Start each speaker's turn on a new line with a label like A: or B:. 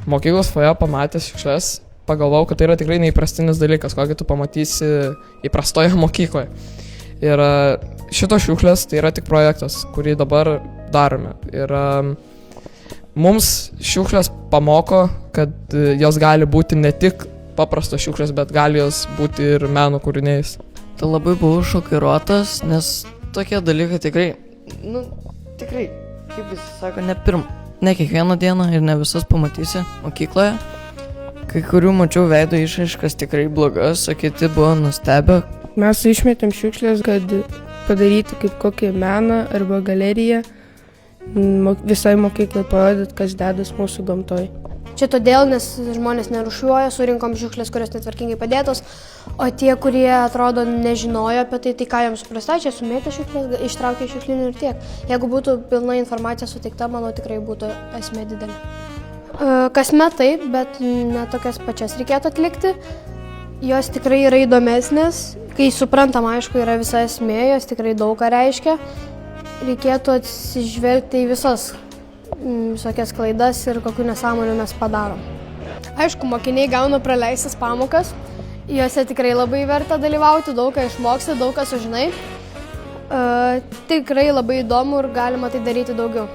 A: Mokyklos foje pamatęs šiukšles, pagalvojau, kad tai yra tikrai neįprastinis dalykas, kokį tu pamatysi įprastoje mokykloje. Ir šitos šiukšlės tai yra tik projektas, kurį dabar darome. Ir mums šiukšlės pamoko, kad jos gali būti ne tik paprastos šiukšlės, bet gali jos būti ir meno kūriniais.
B: Tai labai buvau šokiruotas, nes tokie dalykai tikrai, tikrai, kaip jis sako, ne kiekvieną dieną ir ne visas pamatysi mokykloje. Kai kurių mačiau veido išraiškas tikrai blogas, o kiti buvo nustebę.
C: Mes išmetėm šiukšlės, kad padaryti kaip kokį meną arba galeriją, visai mokyklai parodyti, kas dedas mūsų gamtoj.
D: Čia todėl, nes žmonės nerūšiuoja, surinkom šiukšlės, kurios netvarkingai padėtos, o tie, kurie atrodo nežinojo apie tai, tai ką jiems suprasta, čia sumėtė šiukšlės, ištraukė šiukšlinių ir tiek. Jeigu būtų pilna informacija suteikta, manau, tikrai būtų esmė didelė. Kasmet taip, bet ne tokias pačias reikėtų atlikti. Jos tikrai yra įdomesnės, kai suprantam, aišku, yra visa esmė, jos tikrai daug ką reiškia. Reikėtų atsižvelgti į visokias klaidas ir kokių nesąmonių mes padarom. Aišku, mokiniai gauna praleistas pamokas, juose tikrai labai verta dalyvauti, daug ką išmoksti, daug ką sužinai. Tikrai labai įdomu ir galima tai daryti daugiau.